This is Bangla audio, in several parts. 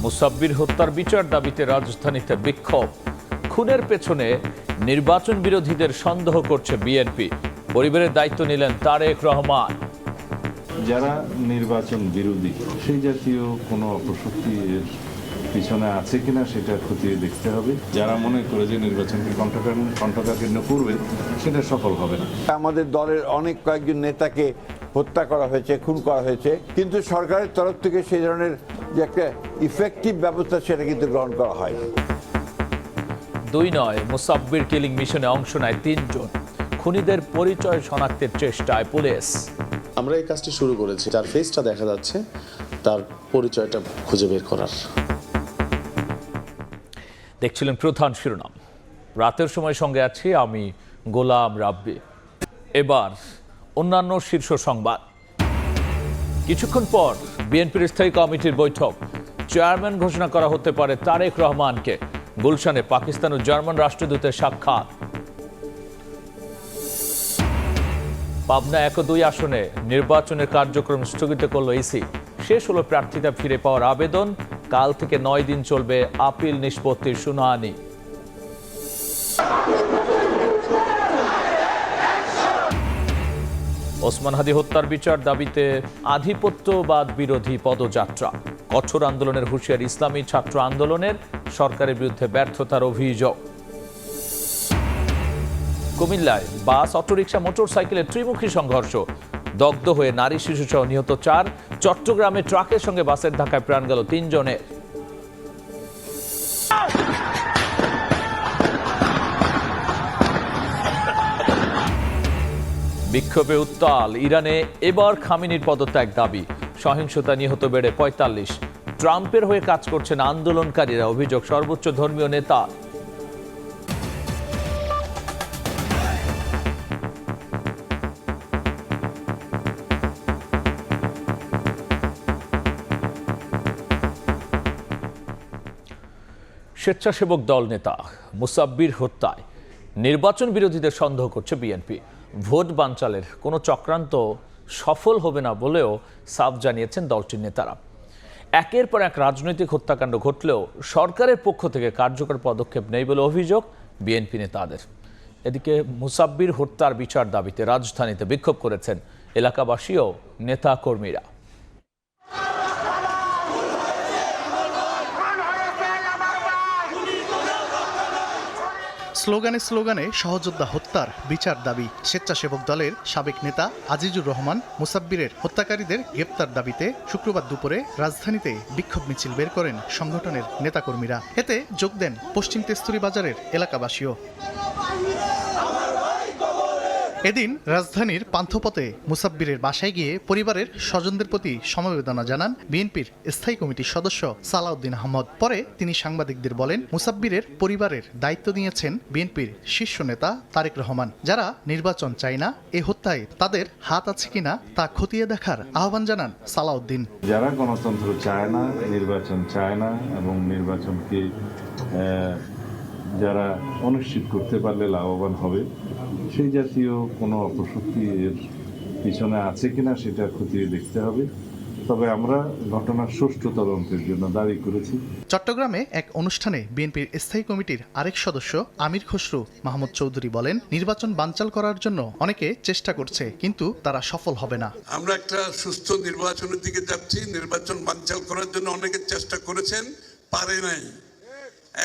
মুসাব্বির হত্যার বিচার দাবিতে রাজধানীতে বিক্ষোভ। খুনের পেছনে নির্বাচন বিরোধীদের সন্দেহ করছে বিএনপি। পরিবারের দায়িত্ব নিলেন তারেক রহমান। যারা নির্বাচন বিরোধী সেই জাতীয় কোনো অপশক্তি এর পিছনে আছে কিনা সেটা খতিয়ে দেখতে হবে। যারা মনে করে যে নির্বাচনকে কণ্ঠকাকীর্ণ করবে সেটা সফল হবে না। আমাদের দলের অনেক কয়েকজন নেতাকে হত্যা করা হয়েছে, খুন করা হয়েছে, কিন্তু সরকারের তরফ থেকে সেই ধরনের যে একটা ইফেক্টিভ ব্যবস্থা সেটা কিন্তু গ্রহণ করা হয়। 2 নয়, মুসাব্বির কিলিং মিশনে অংশ নেয় 3 জন। খুনিদের পরিচয় শনাক্তের চেষ্টায় পুলিশ। আমরা এই কাজটি শুরু করেছি, যার ফেসটা দেখা যাচ্ছে তার পরিচয়টা খুঁজে বের করার। দেখছিলেন প্রধান শিরোনাম। রাতের সময় সঙ্গে আছি আমি গোলাম রাব্বি। এবার অন্যান্য শীর্ষ সংবাদ। কিছুক্ষণ পর বিএনপির স্থায়ী কমিটির বৈঠক। চেয়ারম্যান ঘোষণা করা হতে পারে তারেক রহমানকে। গুলশানে পাকিস্তান ও জার্মান রাষ্ট্রদূতের সাক্ষাৎ। পাবনা 1 ও 2 আসনে নির্বাচনের কার্যক্রম স্থগিত করল ইসি। শেষ হলো প্রার্থিতা ফিরে পাওয়ার আবেদন। কাল থেকে 9 দিন চলবে আপিল নিষ্পত্তির শুনানি। ওসমান হাদি হত্যার বিচার দাবিতে আধিপত্যবাদ বিরোধী পদযাত্রা। কঠোর আন্দোলনের হুঁশিয়ার ইসলামী ছাত্র আন্দোলনের। সরকারের বিরুদ্ধে ব্যর্থতার অভিযোগ। কুমিল্লায় বাস, অটোরিকশা, মোটরসাইকেলের ত্রিমুখী সংঘর্ষ। দগ্ধ হয়ে নারী শিশু সহ নিহত 4। চট্টগ্রামে ট্রাকের সঙ্গে বাসের ধাক্কায় প্রাণ গেল 3 জনের। বিক্ষোভে উত্তাল ইরানে। এবার খামেনির পদত্যাগ দাবি। সহিংসতা নিহত বেড়ে 45। ট্রাম্পের হয়ে কাজ করছেন আন্দোলনকারীরা, অভিযোগ সর্বোচ্চ ধর্মীয় নেতা। স্বেচ্ছাসেবক দল নেতা মুসাব্বির হত্যায় নির্বাচন বিরোধীদের সন্দেহ করছে বিএনপি। ভোট বানচালের কোনো চক্রান্ত সফল হবে না বলেও সাফ জানিয়েছেন দলটির নেতারা। একের পর এক রাজনৈতিক হত্যাকাণ্ড ঘটলেও সরকারের পক্ষ থেকে কার্যকর পদক্ষেপ নেই বলে অভিযোগ বিএনপি নেতাদের। এদিকে মুসাব্বির হত্যার বিচার দাবিতে রাজধানীতে বিক্ষোভ করেছেন এলাকাবাসী ও নেতা কর্মীরা। স্লোগানে স্লোগানে সহযোদ্ধা হত্যার বিচার দাবি। স্বেচ্ছাসেবক দলের সাবেক নেতা আজিজুর রহমান মুসাব্বিরের হত্যাকারীদের গ্রেপ্তার দাবিতে শুক্রবার দুপুরে রাজধানীতে বিক্ষোভ মিছিল বের করেন সংগঠনের নেতাকর্মীরা। এতে যোগ দেন পশ্চিম তেস্তুরি বাজারের এলাকাবাসীও। এদিন রাজধানীর পান্থপথে মুসাব্বিরের বাসায় গিয়ে পরিবারের স্বজনদের প্রতি সমবেদনা জানান বিএনপির স্থায়ী কমিটির সদস্য সালাউদ্দিন আহমদ। পরে তিনি সাংবাদিকদের বলেন, মুসাব্বিরের পরিবারের দায়িত্ব নিয়েছেন বিএনপির শীর্ষ নেতা তারেক রহমান। যারা নির্বাচন চায় না, এ হত্যায় তাদের হাত আছে কিনা তা খতিয়ে দেখার আহ্বান জানান সালাউদ্দিন। যারা গণতন্ত্র চায় না, নির্বাচন চায় না এবং নির্বাচনকে যারা অনিশ্চিত করতে পারলে লাভবান হবে, সেই জাতীয় কোনো অপশক্তি এর পিছনে আছে কিনা সেটা খতিয়ে দেখতে হবে। তবে আমরা ঘটনার সুষ্ঠু তদন্তের জন্য দাবি করেছি। চট্টগ্রামে এক অনুষ্ঠানে বিএনপির স্থায়ী কমিটির আরেক সদস্য আমির খসরু মাহমুদ চৌধুরী বলেন, নির্বাচন বানচাল করার জন্য অনেকে চেষ্টা করছে, কিন্তু তারা সফল হবে না। আমরা একটা সুস্থ নির্বাচনের দিকে যাচ্ছি। নির্বাচন বানচাল করার জন্য অনেকে চেষ্টা করেছেন, পারে নাই।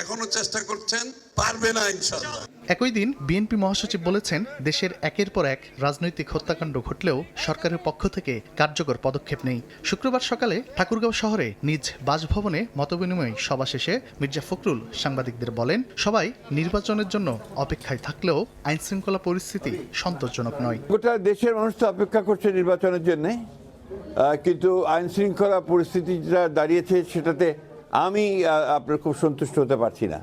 এখনো চেষ্টা করছেন, পারবে না ইনশাআল্লাহ। একই দিন বিএনপি মহাসচিব বলেছেন, দেশের একের পর এক রাজনৈতিক হত্যাকাণ্ড ঘটলেও সরকারের পক্ষ থেকে কার্যকর পদক্ষেপ নেই। শুক্রবার সকালে ঠাকুরগাঁও শহরে নিজ বাসভবনে মতবিনিময় সভা শেষে মির্জা ফখরুল সাংবাদিকদের বলেন, সবাই নির্বাচনের জন্য অপেক্ষায় থাকলেও আইনশৃঙ্খলা পরিস্থিতি সন্তোষজনক নয়। গোটা দেশের মানুষ তো অপেক্ষা করছে নির্বাচনের জন্য, কিন্তু আইনশৃঙ্খলা পরিস্থিতি যেটা দাঁড়িয়েছে সেটাতে আমি আপনার খুব সন্তুষ্ট হতে পারছি না।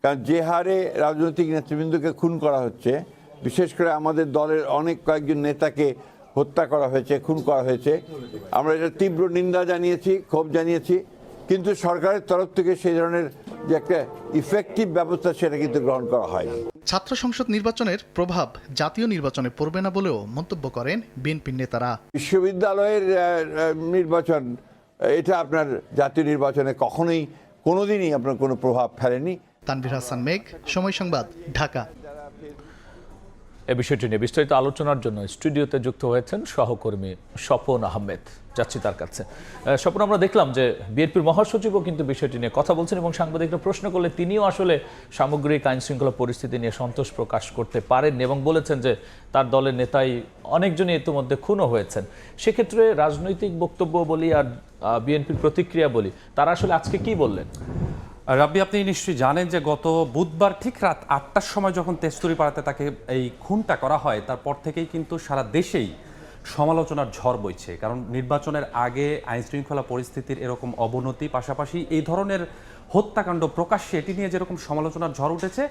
কারণ যে হারে রাজনৈতিক নেতৃবৃন্দকে খুন করা হচ্ছে, বিশেষ করে আমাদের দলের অনেক কয়েকজন নেতাকে হত্যা করা হয়েছে, খুন করা হয়েছে, আমরা এটা তীব্র নিন্দা জানিয়েছি, ক্ষোভ জানিয়েছি, কিন্তু সরকারের তরফ থেকে সেই ধরনের যে একটা ইফেক্টিভ ব্যবস্থা সেটা কিন্তু গ্রহণ করা হয়। ছাত্র সংসদ নির্বাচনের প্রভাব জাতীয় নির্বাচনে পড়বে না বলেও মন্তব্য করেন বিএনপির নেতারা। বিশ্ববিদ্যালয়ের নির্বাচন এটা আপনার জাতীয় নির্বাচনে কখনোই কোনোদিনই আপনার কোনো প্রভাব ফেলেনি। তানভীর হাসান মেঘ, সময় সংবাদ, ঢাকা। এ বিষয়টি নিয়ে বিস্তারিত আলোচনার জন্য স্টুডিওতে যুক্ত হয়েছেন সহকর্মী স্বপন আহমেদ। যাচ্ছি তার কাছে। স্বপন, আমরা দেখলাম যে বিএনপির মহাসচিবও কিন্তু বিষয়টি নিয়ে কথা বলছেন এবং সাংবাদিকরা প্রশ্ন করলে তিনিও আসলে সামগ্রিক আইন শৃঙ্খলা পরিস্থিতি নিয়ে সন্তোষ প্রকাশ করতে পারেননি এবং বলেছেন যে তার দলের নেতাই অনেকজনই ইতিমধ্যে খুনও হয়েছেন। সেক্ষেত্রে রাজনৈতিক বক্তব্য বলি আর বিএনপির প্রতিক্রিয়া বলি, তারা আসলে আজকে কি বললেন? রাব্বি, আপনি নিশ্চয়ই জানেন যে গত বুধবার ঠিক রাত ৮টার সময় যখন তেস্তুরিপাড়াতে তাকে এই খুনটা করা হয়, তারপর থেকেই কিন্তু সারা দেশেই সমালোচনার ঝড় বইছে। কারণ নির্বাচনের আগে আইনশৃঙ্খলা পরিস্থিতির এরকম অবনতি, পাশাপাশি এই ধরনের হত্যাকাণ্ড প্রকাশ্যে এটি নিয়ে যেরকম সমালোচনার ঝড় উঠেছে,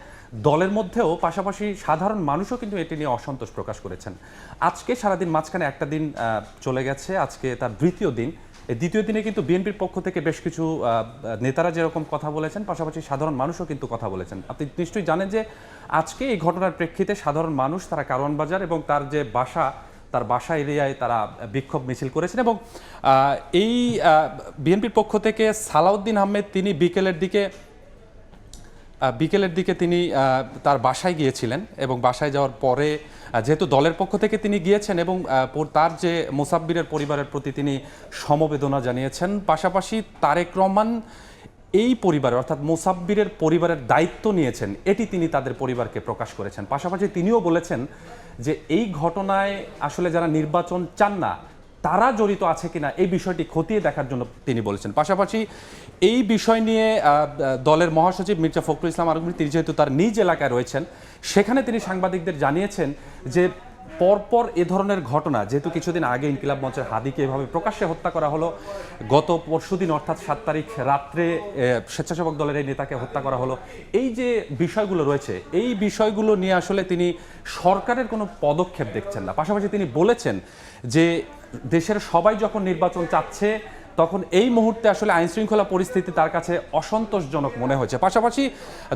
দলের মধ্যেও পাশাপাশি সাধারণ মানুষও কিন্তু এটি নিয়ে অসন্তোষ প্রকাশ করেছেন। আজকে সারাদিন মাঝখানে একটা দিন চলে গেছে, আজকে তার দ্বিতীয় দিন। এই দ্বিতীয় দিনে কিন্তু বিএনপির পক্ষ থেকে বেশ কিছু নেতারা যেরকম কথা বলেছেন, পাশাপাশি সাধারণ মানুষও কিন্তু কথা বলেছেন। আপনি নিশ্চয়ই জানেন যে আজকে এই ঘটনার প্রেক্ষিতে সাধারণ মানুষ তারা কারওয়ান বাজার এবং তার যে বাসা, তার বাসা এরিয়ায় তারা বিক্ষোভ মিছিল করেছেন। এবং এই বিএনপির পক্ষ থেকে সালাউদ্দিন আহমেদ তিনি বিকেলের দিকে তিনি তার বাসায় গিয়েছিলেন এবং বাসায় যাওয়ার পরে যেহেতু দলের পক্ষ থেকে তিনি গিয়েছেন এবং তার যে মুসাব্বিরের পরিবারের প্রতি তিনি সমবেদনা জানিয়েছেন, পাশাপাশি তারেক রহমান এই পরিবারের অর্থাৎ মুসাব্বিরের পরিবারের দায়িত্ব নিয়েছেন, এটি তিনি তাদের পরিবারকে প্রকাশ করেছেন। পাশাপাশি তিনিও বলেছেন যে এই ঘটনায় আসলে যারা নির্বাচন চান না তারা জড়িত আছে কিনা এই বিষয়টি খতিয়ে দেখার জন্য তিনি বলেছেন। পাশাপাশি এই বিষয় নিয়ে দলের মহাসচিব মির্জা ফখরুল ইসলাম আলমগীর তিনি যেহেতু তার নিজ এলাকায় রয়েছেন, সেখানে তিনি সাংবাদিকদের জানিয়েছেন যে পরপর এ ধরনের ঘটনা, যেহেতু কিছুদিন আগে ইনকিলাব মঞ্চের হাদিকে এভাবে প্রকাশ্যে হত্যা করা হলো, গত পরশুদিন অর্থাৎ 7 তারিখ রাত্রে স্বেচ্ছাসেবক দলের এই নেতাকে হত্যা করা হলো, এই যে বিষয়গুলো রয়েছে এই বিষয়গুলো নিয়ে আসলে তিনি সরকারের কোনো পদক্ষেপ দেখছেন না। পাশাপাশি তিনি বলেছেন যে দেশের সবাই যখন নির্বাচন চাচ্ছে তখন এই মুহূর্তে আসলে আইনশৃঙ্খলা পরিস্থিতি তার কাছে অসন্তোষজনক মনে হয়েছে। পাশাপাশি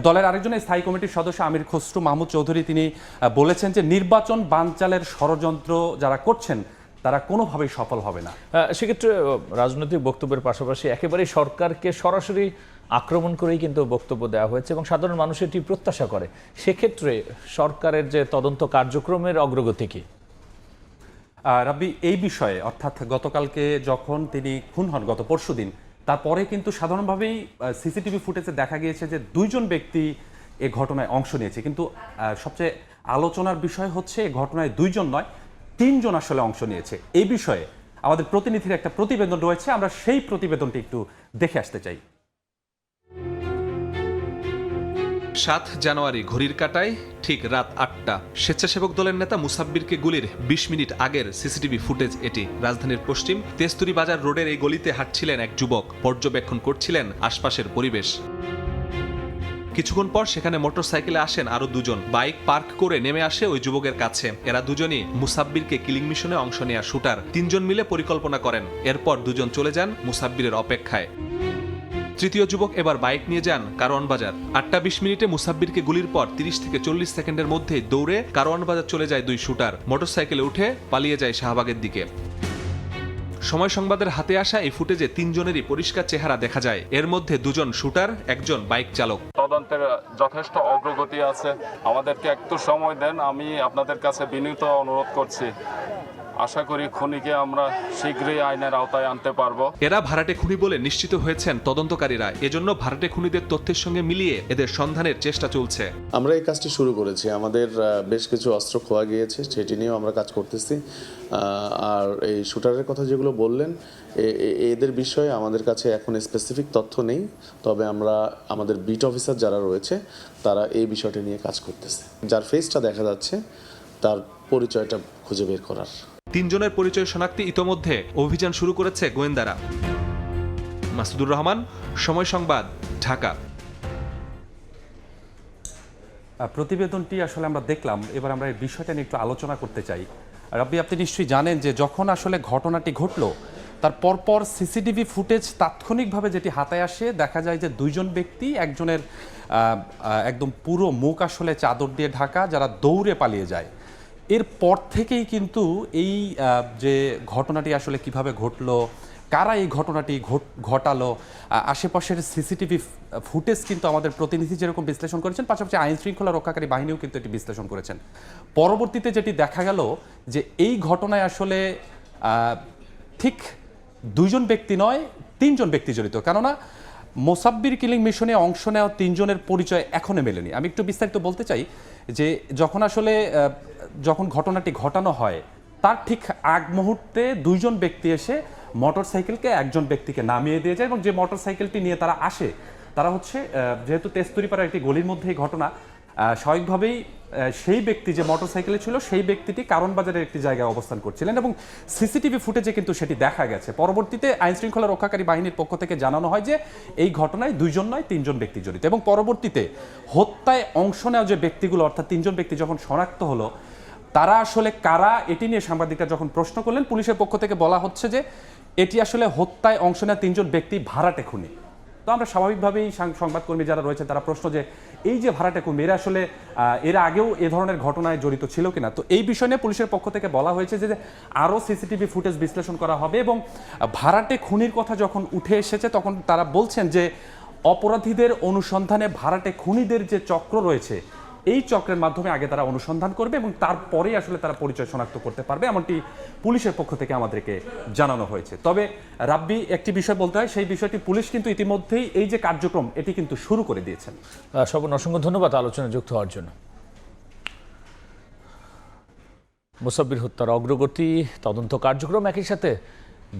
দলের আরেকজন স্থায়ী কমিটির সদস্য আমির খসরু মাহমুদ চৌধুরী তিনি বলেছেন যে নির্বাচন বানচালের ষড়যন্ত্র যারা করছেন তারা কোনোভাবেই সফল হবে না। সেক্ষেত্রে রাজনৈতিক বক্তব্যের পাশাপাশি একেবারেই সরকারকে সরাসরি আক্রমণ করেই কিন্তু বক্তব্য দেওয়া হয়েছে এবং সাধারণ মানুষ এটি প্রত্যাশা করে। সেক্ষেত্রে সরকারের যে তদন্ত কার্যক্রমের অগ্রগতি কি? রাব্বি, এই বিষয়ে অর্থাৎ গতকালকে যখন তিনি খুন হন গত পরশুদিন, তারপরে কিন্তু সাধারণভাবেই সিসিটিভি ফুটেজে দেখা গিয়েছে যে 2জন ব্যক্তি এ ঘটনায় অংশ নিয়েছে, কিন্তু সবচেয়ে আলোচনার বিষয় হচ্ছে এই ঘটনায় 2জন নয় 3জন আসলে অংশ নিয়েছে। এই বিষয়ে আমাদের প্রতিনিধির একটা প্রতিবেদন রয়েছে, আমরা সেই প্রতিবেদনটি একটু দেখে আসতে চাই। 7 জানুয়ারি ঘড়ির কাঁটায় ঠিক রাত 8টা স্বেচ্ছাসেবক দলের নেতা মুসাব্বিরকে গুলির 20 মিনিট আগের সিসিটিভি ফুটেজ এটি। রাজধানীর পশ্চিম তেস্তুরি বাজার রোডের এই গলিতে হাঁটছিলেন এক যুবক, পর্যবেক্ষণ করছিলেন আশপাশের পরিবেশ। কিছুক্ষণ পর সেখানে মোটরসাইকেলে আসেন আরো 2জন, বাইক পার্ক করে নেমে আসে ওই যুবকের কাছে। এরা দুজনই মুসাব্বিরকে কিলিং মিশনে অংশ নেয়া শুটার। 3জন মিলে পরিকল্পনা করেন। এরপর 2জন চলে যান মুসাব্বিরের অপেক্ষায়। তৃতীয় যুবক এবার বাইক নিয়ে যান কারওয়ান বাজার। 8টা 20 মিনিটে মুসাব্বিরকে গুলির পর 30 থেকে 40 সেকেন্ডের মধ্যে দৌড়ে কারওয়ান বাজার চলে যায় 2 শুটার। মোটরসাইকেলে উঠে পালিয়ে যায় শাহবাগের দিকে। সময় সংবাদের হাতে আসা এই ফুটেজে 3জনেরই পরিষ্কার চেহারা দেখা যায়। এর মধ্যে 2জন শুটার, 1জন বাইক চালক। তদন্তের যথেষ্ট অগ্রগতি আছে, আমাদেরকে একটু সময় দেন। আমি আপনাদের কাছে বিনীত অনুরোধ করছি, আশা করি খুনিকে আমরা শীঘ্রই আইনের আওতায় আনতে পারবো। এরা ভাড়াটে খুনি বলে নিশ্চিত হয়েছেন তদন্তকারীরা। এজন্য ভাড়াটে খুনিদের তথ্যের সঙ্গে মিলিয়ে এদের সন্ধানের চেষ্টা চলছে। আমরা এই কাজটি শুরু করেছি, আমাদের বেশ কিছু অস্ত্র খোয়া গিয়েছে, সেটি নিয়েও আমরা কাজ করতেছি। আর এই শুটারের কথা যেগুলো বললেন, এদের বিষয়ে আমাদের কাছে এখন স্পেসিফিক তথ্য নেই, তবে আমরা আমাদের বিট অফিসার যারা রয়েছে তারা এই বিষয়টি নিয়ে কাজ করতেছে। যার ফেসটা দেখা যাচ্ছে তার পরিচয়টা খুঁজে বের করার। 3জনের পরিচয় শনাক্তে ইতোমধ্যে অভিযান শুরু করেছে গোয়েন্দারা। মাসুদুর রহমান, সময় সংবাদ, ঢাকা। প্রতিবেদনটি আসলে আমরা দেখলাম, এবার আমরা এই বিষয়টা নিয়ে একটু আলোচনা করতে চাই। রাব্বি, আপনি নিশ্চয়ই জানেন যে যখন আসলে ঘটনাটি ঘটলো তার পরপর সিসিটিভি ফুটেজ তাৎক্ষণিকভাবে যেটি হাতে আসে, দেখা যায় যে 2জন ব্যক্তি, একজনের একদম পুরো মুখ আসলে চাদর দিয়ে ঢাকা, যারা দৌড়ে পালিয়ে যায়। এরপর থেকেই কিন্তু এই যে ঘটনাটি আসলে কিভাবে ঘটলো, কারা এই ঘটনাটি ঘটালো, আশেপাশের সিসিটিভি ফুটেজ কিন্তু আমাদের প্রতিনিধি যেরকম বিশ্লেষণ করেছেন, পাশাপাশি আইন শৃঙ্খলা রক্ষাকারী বাহিনীও কিন্তু এটি বিশ্লেষণ করেছেন। পরবর্তীতে যেটি দেখা গেল যে এই ঘটনায় আসলে ঠিক 2 জন ব্যক্তি নয়, 3 জন ব্যক্তি জড়িত। কেননা মোসাব্বির কিলিং মিশনে অংশ নেওয়া 3 জনের পরিচয় এখনো মেলেনি। আমি একটু বিস্তারিত বলতে চাই যে যখন ঘটনাটি ঘটানো হয় তার ঠিক আগ মুহূর্তে 2 জন ব্যক্তি এসে মোটরসাইকেলকে একজন ব্যক্তিকে নামিয়ে দিয়ে যায় এবং যে মোটরসাইকেলটি নিয়ে তারা আসে তারা হচ্ছে যেহেতু তেস্তুরিপাড়ার একটি গলির মধ্যে এই ঘটনা, স্বাভাবিকভাবেই সেই ব্যক্তি যে মোটরসাইকেলে ছিল সেই ব্যক্তিটি কারণ বাজারের একটি জায়গায় অবস্থান করছিলেন এবং সিসিটিভি ফুটেজে কিন্তু সেটি দেখা গেছে। পরবর্তীতে আইন শৃঙ্খলা রক্ষাকারী বাহিনীর পক্ষ থেকে জানানো হয় যে এই ঘটনায় 2 জন নয় 3 জন ব্যক্তি জড়িত এবং পরবর্তীতে হত্যায় অংশ নেওয়া যে ব্যক্তিগুলো অর্থাৎ 3 জন ব্যক্তি যখন শনাক্ত হলো তারা আসলে কারা এটি নিয়ে সাংবাদিকরা যখন প্রশ্ন করলেন, পুলিশের পক্ষ থেকে বলা হচ্ছে যে এটি আসলে হত্যায় অংশ নেওয়া 3 জন ব্যক্তি ভাড়াটে খুনি। তো আমরা স্বাভাবিকভাবেই সংবাদকর্মী যারা রয়েছে তারা প্রশ্ন যে এই যে ভাড়াটে খুনি এরা আসলে এর আগেও এ ধরনের ঘটনায় জড়িত ছিল কিনা। তো এই বিষয় নিয়ে পুলিশের পক্ষ থেকে বলা হয়েছে যে আরও সিসিটিভি ফুটেজ বিশ্লেষণ করা হবে এবং ভাড়াটে খুনির কথা যখন উঠে এসেছে তখন তারা বলছেন যে অপরাধীদের অনুসন্ধানে ভাড়াটে খুনিদের যে চক্র রয়েছে এই চক্রের মাধ্যমে আগে তারা অনুসন্ধান করবে এবং তারপরেই আসলে তারা পরিচয় শনাক্ত করতে পারবে, এমনটি পুলিশের পক্ষ থেকে আমাদেরকে জানানো হয়েছে। তবে রাব্বি, একটি বিষয় বলতে হয়, সেই বিষয়টি পুলিশ কিন্তু ইতিমধ্যেই এই যে কার্যক্রম এটি কিন্তু শুরু করে দিয়েছেন। স্বপন, অসংখ্য ধন্যবাদ আলোচনায় যুক্ত হওয়ার জন্য। মুসাব্বির হত্যার অগ্রগতি, তদন্ত কার্যক্রম, একই সাথে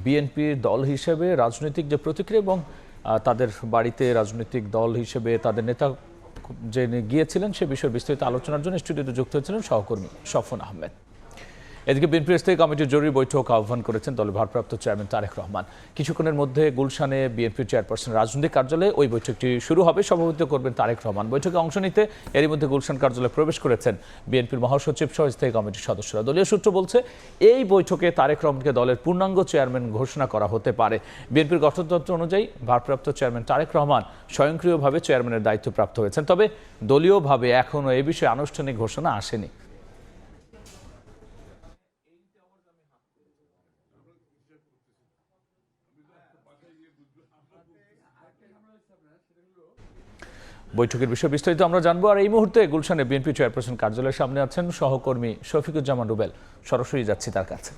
বিএনপির দল হিসেবে রাজনৈতিক যে প্রতিক্রিয়া এবং তাদের বাড়িতে রাজনৈতিক দল হিসেবে তাদের নেতা যে গিয়েছিলেন সে বিষয়ে বিস্তারিত আলোচনার জন্য স্টুডিওতে যুক্ত হয়েছিলেন সহকর্মী স্বপন আহমেদ। এদিকে বিএনপির স্থায়ী কমিটির জরুরি বৈঠক আহ্বান করেছেন দলের ভারপ্রাপ্ত চেয়ারম্যান তারেক রহমান। কিছুক্ষণের মধ্যে গুলশানে বিএনপির চেয়ারপারসন রাজনৈতিক কার্যালয়ে ওই বৈঠকটি শুরু হবে, সভাপতিত্ব করবেন তারেক রহমান। বৈঠকে অংশ নিতে এরই মধ্যে গুলশান কার্যালয়ে প্রবেশ করেছেন বিএনপির মহাসচিব সহ স্থায়ী কমিটির সদস্যরা। দলীয় সূত্র বলছে এই বৈঠকে তারেক রহমানকে দলের পূর্ণাঙ্গ চেয়ারম্যান ঘোষণা করা হতে পারে। বিএনপির গঠনতন্ত্র অনুযায়ী ভারপ্রাপ্ত চেয়ারম্যান তারেক রহমান স্বয়ংক্রিয়ভাবে চেয়ারম্যানের দায়িত্বপ্রাপ্ত হয়েছেন, তবে দলীয়ভাবে এখনও এ বিষয়ে আনুষ্ঠানিক ঘোষণা আসেনি। বৈঠকের বিষয়ে বিস্তারিত আমরা জানবো। আর এই মুহূর্তে গুলশানে বিএনপি চেয়ারপারসন কার্যালয়ের সামনে আছেন সহকর্মী শফিকুজ্জামান রুবেল। সরাসরি যাচ্ছি তার কাছে।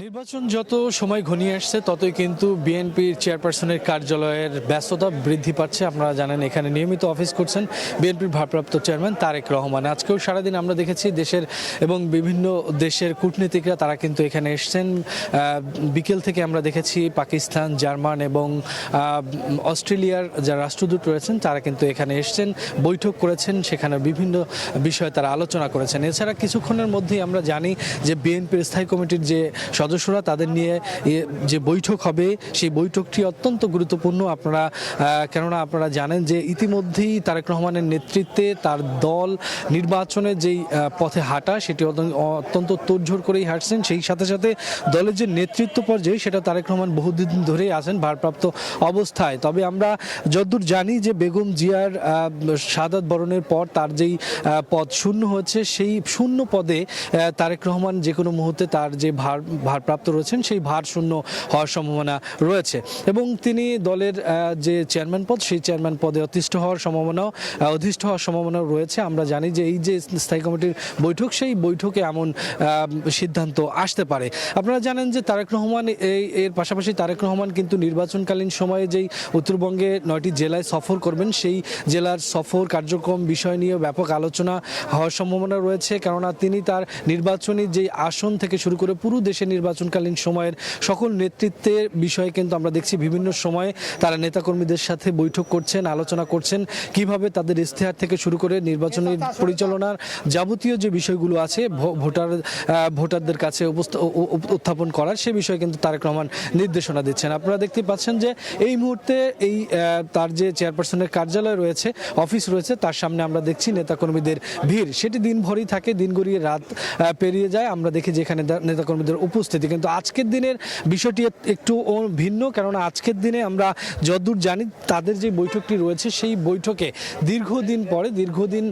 নির্বাচন যত সময় ঘনিয়ে আসছে ততই কিন্তু বিএনপির চেয়ারপারসনের কার্যালয়ের ব্যস্ততা বৃদ্ধি পাচ্ছে। আপনারা জানেন এখানে নিয়মিত অফিস করছেন বিএনপির ভারপ্রাপ্ত চেয়ারম্যান তারেক রহমান। আজকেও সারাদিন আমরা দেখেছি দেশের এবং বিভিন্ন দেশের কূটনীতিকরা তারা কিন্তু এখানে এসছেন। বিকেল থেকে আমরা দেখেছি পাকিস্তান, জার্মান এবং অস্ট্রেলিয়ার যারা রাষ্ট্রদূত রয়েছেন তারা কিন্তু এখানে এসছেন, বৈঠক করেছেন, সেখানে বিভিন্ন বিষয়ে তারা আলোচনা করেছেন। এছাড়া কিছুক্ষণের মধ্যেই আমরা জানি যে বিএনপির স্থায়ী কমিটির যে সদস্যরা তাদের নিয়ে যে বৈঠক হবে সেই বৈঠকটি অত্যন্ত গুরুত্বপূর্ণ। কেননা আপনারা জানেন যে ইতিমধ্যেই তারেক রহমানের নেতৃত্বে তার দল নির্বাচনের যেই পথে হাঁটা সেটি অত্যন্ত তোড়জোড় করেই হাঁটছেন। সেই সাথে সাথে দলের যে নেতৃত্ব পর্যায়ে সেটা তারেক রহমান বহুদিন ধরেই আছেন ভারপ্রাপ্ত অবস্থায়। তবে আমরা যতদূর জানি যে বেগম জিয়ার শাহাদাত বরণের পর তার যেই পদ শূন্য হয়েছে সেই শূন্য পদে তারেক রহমান যে কোনো মুহূর্তে তার যে ভারপ্রাপ্ত রয়েছেন সেই ভার শূন্য হওয়ার সম্ভাবনা রয়েছে এবং তিনি দলের যে চেয়ারম্যান পদ সেই চেয়ারম্যান পদে অধিষ্ঠ হওয়ার সম্ভাবনাও রয়েছে। আমরা জানি যে এই যে স্থায়ী কমিটির বৈঠক সেই বৈঠকে এমন সিদ্ধান্ত আসতে পারে। আপনারা জানেন যে তারেক রহমান এর পাশাপাশি তারেক রহমান কিন্তু নির্বাচনকালীন সময়ে যেই উত্তরবঙ্গে 9টি জেলায় সফর করবেন সেই জেলার সফর কার্যক্রম বিষয় নিয়ে ব্যাপক আলোচনা হওয়ার সম্ভাবনা রয়েছে। কেননা তিনি তার নির্বাচনী যেই আসন থেকে শুরু করে পুরো দেশের নির্বাচনকালীন সময়ের সকল নেতৃত্বের বিষয়ে কিন্তু আমরা দেখছি বিভিন্ন সময়ে তারা নেতাকর্মীদের সাথে বৈঠক করছেন, আলোচনা করছেন কিভাবে তাদের ইশতেহার থেকে শুরু করে নির্বাচনের পরিচালনার যাবতীয় যে বিষয়গুলো আছে ভোটারদের কাছে উত্থাপন করার সে বিষয়ে কিন্তু তারেক রহমান নির্দেশনা দিচ্ছেন। আপনারা দেখতে পাচ্ছেন যে এই মুহূর্তে এই তার যে চেয়ারপারসনের কার্যালয় রয়েছে, অফিস রয়েছে, তার সামনে আমরা দেখছি নেতাকর্মীদের ভিড়। সেটি দিনভরই থাকে, দিন গড়িয়ে রাত পেরিয়ে যায়। আমরা দেখি যেখানে নেতাকর্মীদের উপস্থিতি পরিস্থিতি, কিন্তু আজকের দিনের বিষয়টি একটু ভিন্ন। কেননা আজকের দিনে আমরা যতদূর জানি তাদের যে বৈঠকটি রয়েছে সেই বৈঠকে দীর্ঘদিন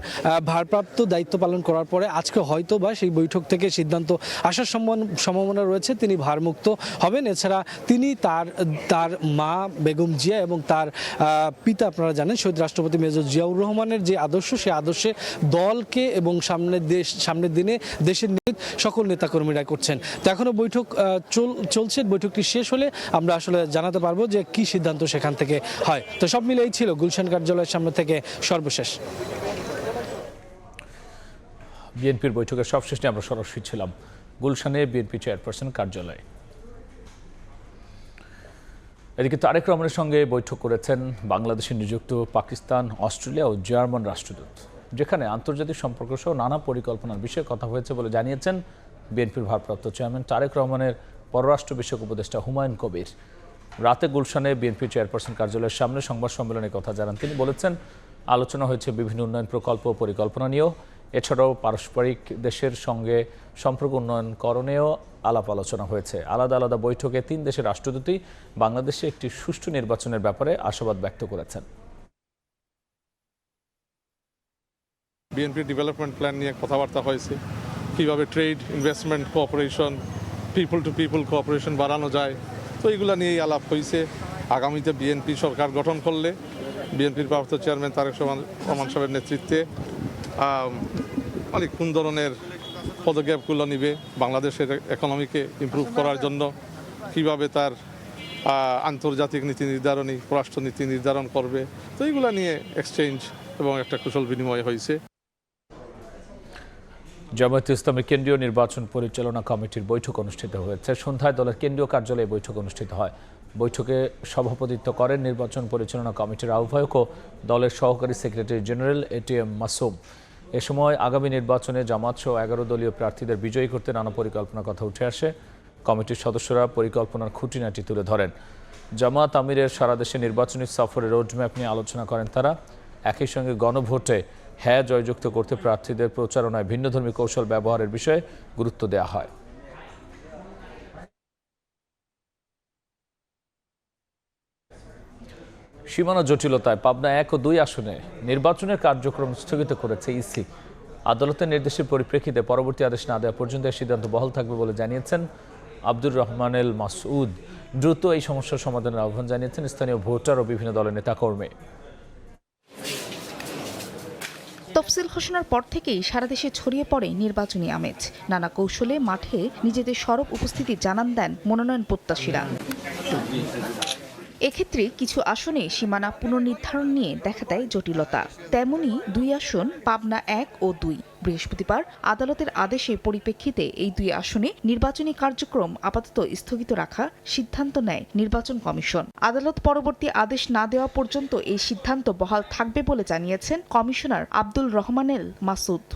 ভারপ্রাপ্ত দায়িত্ব পালন করার পরে আজকে হয়তো বা সেই বৈঠক থেকে সিদ্ধান্ত আসার সম্ভাবনা রয়েছে তিনি ভারমুক্ত হবেন। এছাড়া তিনি তার মা বেগম জিয়া এবং তার পিতা, আপনারা জানেন শহীদ রাষ্ট্রপতি মেজর জিয়াউর রহমানের যে আদর্শ, সেই আদর্শে দলকে এবং সামনের দিনে দেশের সকল নেতাকর্মীরা করছেন। তো এখনো বৈঠক চলছে, বৈঠকটি শেষ হলে আমরা আসলে জানাতে পারবো যে কি সিদ্ধান্ত সেখান থেকে হয়। তো সব মিলেই ছিল গুলশান কার্যালয়ের সামনে থেকে সর্বশেষ। বিএনপির বৈঠকের সবশেষে আমরা সরাসরি ছিলাম গুলশানে বিএনপি চেয়ারপারসন কার্যালয়ে। এদিকে তারেক রহমানের সঙ্গে বৈঠক করেছেন বাংলাদেশে নিযুক্ত পাকিস্তান, অস্ট্রেলিয়া ও জার্মান রাষ্ট্রদূত, যেখানে আন্তর্জাতিক সম্পর্ক সহ নানা পরিকল্পনার বিষয়ে কথা হয়েছে বলে জানিয়েছেন বিএনপির ভারপ্রাপ্ত চেয়ারম্যান তারেক রহমানের পররাষ্ট্র বিষয়ক উপদেষ্টা হুমায়ুন কবির। রাতে গুলশানে বিএনপি চেয়ারপারসন কার্যালয়ের সামনে সংবাদ সম্মেলনে কথা জানান তিনি। বলেছেন, আলোচনা হয়েছে বিভিন্ন উন্নয়ন প্রকল্প ও পরিকল্পনা নিয়েও, এছাড়াও পারস্পরিক দেশের সঙ্গে সম্পর্ক উন্নয়নকরণেও আলাপ আলোচনা হয়েছে। আলাদা আলাদা বৈঠকে 3 দেশের রাষ্ট্রদূতই বাংলাদেশে একটি সুষ্ঠু নির্বাচনের ব্যাপারে আশাবাদ ব্যক্ত করেছেন। বিএনপি ডেভেলপমেন্ট প্ল্যান নিয়ে কথাবার্তা হয়েছে, কীভাবে trade, investment, cooperation, people to people cooperation বাড়ানো যায়। তো এইগুলো নিয়েই আলাপ হয়েছে। আগামীতে বিএনপি সরকার গঠন করলে বিএনপির ভারপ্রাপ্ত চেয়ারম্যান তারেক রহমান সাহেবের নেতৃত্বে অনেক কোন ধরনের পদক্ষেপগুলো নিবে বাংলাদেশের ইকোনমিকে ইমপ্রুভ করার জন্য, কিভাবে তার আন্তর্জাতিক নীতি নির্ধারণী, পররাষ্ট্র নীতি নির্ধারণ করবে। তো এইগুলো নিয়ে এক্সচেঞ্জ এবং একটা কুশল বিনিময় হয়েছে। জামায়াতে ইসলামের কেন্দ্রীয় নির্বাচন পরিচালনা কমিটির বৈঠক অনুষ্ঠিত হয়েছে। সন্ধ্যায় দলের কেন্দ্রীয় কার্যালয়ে বৈঠক অনুষ্ঠিত হয়। বৈঠকে সভাপতিত্ব করেন নির্বাচন পরিচালনা কমিটির আহ্বায়ক ও দলের সহকারী সেক্রেটারি জেনারেল ATM মাসুম। এ সময় আগামী নির্বাচনে জামাত সহ 11 দলীয় প্রার্থীদের বিজয়ী করতে নানা পরিকল্পনার কথা উঠে আসে। কমিটির সদস্যরা পরিকল্পনার খুঁটিনাটি তুলে ধরেন। জামাত আমিরের সারা দেশে নির্বাচনী সফরের রোডম্যাপ নিয়ে আলোচনা করেন তারা। একই সঙ্গে গণভোটে হ্যাঁ জয়যুক্ত করতে প্রার্থীদের প্রচারণায় ভিন্নধর্মী কৌশল ব্যবহারের বিষয়ে গুরুত্ব দেওয়া হয়। সীমানা জটিলতায় পাবনা 1 ও 2 আসনে নির্বাচনের কার্যক্রম স্থগিত করেছে ইসি। আদালতের নির্দেশের পরিপ্রেক্ষিতে পরবর্তী আদেশ না দেওয়া পর্যন্ত এই সিদ্ধান্ত বহাল থাকবে বলে জানিয়েছেন আব্দুর রহমানেল মাসউদ। দ্রুত এই সমস্যার সমাধানের আহ্বান জানিয়েছেন স্থানীয় ভোটার ও বিভিন্ন দলের নেতাকর্মী। তফসিল ঘোষণার পর থেকেই সারা দেশে ছড়িয়ে পড়ে নির্বাচনী আমেজ। নানা কৌশলে মাঠে নিজেদের সরব উপস্থিতি জানান দেন মনোনয়ন প্রত্যাশীরা। এক্ষেত্রে কিছু আসনে সীমানা পুনর্নির্ধারণ নিয়ে দেখা দেয় জটিলতা। তেমনি 2 আসন পাবনা 1 ও 2। বৃহস্পতিবার আদালতের আদেশের পরিপ্রেক্ষিতে এই 2 আসনে নির্বাচনী কার্যক্রম আপাতত স্থগিত রাখার সিদ্ধান্ত নেয় নির্বাচন কমিশন। আদালত পরবর্তী আদেশ না দেওয়া পর্যন্ত এই সিদ্ধান্ত বহাল থাকবে বলে জানিয়েছেন কমিশনার আব্দুল রহমানেল মাসুদ।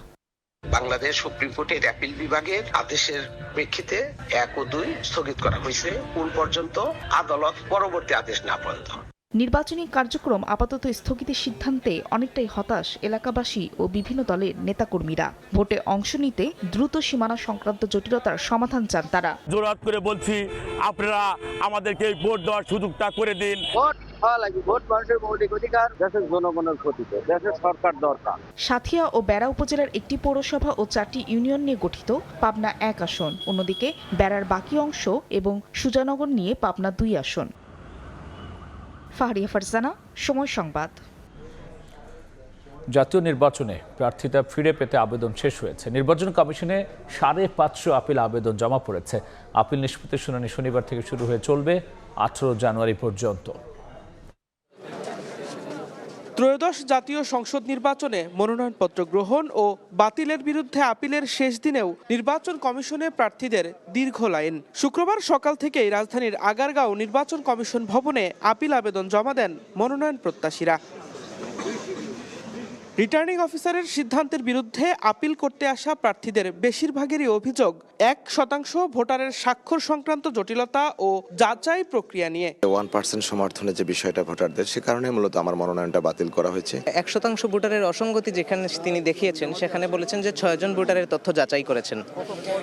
বাংলাদেশ সুপ্রিম কোর্টের অ্যাপিল বিভাগের আদেশের প্রেক্ষিতে 1 ও 2 স্থগিত করা হয়েছে কোন পর্যন্ত আদালত পরবর্তী আদেশ না পর্যন্ত। নির্বাচনী কার্যক্রম আপাতত স্থগিতের সিদ্ধান্তে অনেকটাই হতাশ এলাকাবাসী ও বিভিন্ন দলের নেতাকর্মীরা। ভোটে অংশ নিতে দ্রুত সীমানা সংক্রান্ত জটিলতার সমাধান চান তারা। জোরাত করে বলছি, আপনারা আমাদেরকে ভোট দেওয়ার সুযোগটা করে দিন। ভোট মানুষের মৌলিক অধিকার, দেশের জনগণের ক্ষতিতে দেশের সরকার দরকার। সাথিয়া ও বেড়া উপজেলার একটি পৌরসভা ও 4টি ইউনিয়ন নিয়ে গঠিত পাবনা 1 আসন, অন্যদিকে বেড়ার বাকি অংশ এবং সুজানগর নিয়ে পাবনা 2 আসন। ফাহরিয়া ফারজানা, সময় সংবাদ। জাতীয় নির্বাচনে প্রার্থিতা ফিরে পেতে আবেদন শেষ হয়েছে। নির্বাচন কমিশনে 550 আপিল আবেদন জমা পড়েছে। আপিল নিষ্পত্তির শুনানি শনিবার থেকে শুরু হয়ে চলবে 18 জানুয়ারি পর্যন্ত। ত্রয়োদশ জাতীয় সংসদ নির্বাচনে মনোনয়নপত্র গ্রহণ ও বাতিলের বিরুদ্ধে আপিলের শেষ দিনেও নির্বাচন কমিশনে প্রার্থীদের দীর্ঘ লাইন। শুক্রবার সকাল থেকেই রাজধানীর আগারগাঁও নির্বাচন কমিশন ভবনে আপিল আবেদন জমা দেন মনোনয়ন প্রত্যাশীরা। রিটার্নিং অফিসারের সিদ্ধান্তের বিরুদ্ধে আপিল করতে আসা প্রার্থীদের বেশিরভাগেরই অভিযোগ 1% ভোটারের স্বাক্ষর সংক্রান্ত জটিলতা ও যাচাই প্রক্রিয়া নিয়ে। 1% সমর্থনের যে বিষয়টা ভোটারদের, সে কারণে মূলত আমার মনোনয়নটা বাতিল করা হয়েছে। 1% ভোটারের অসঙ্গতি যেখানে তিনি দেখিয়েছেন সেখানে বলেছেন যে 6 জন ভোটারের তথ্য যাচাই করেছেন,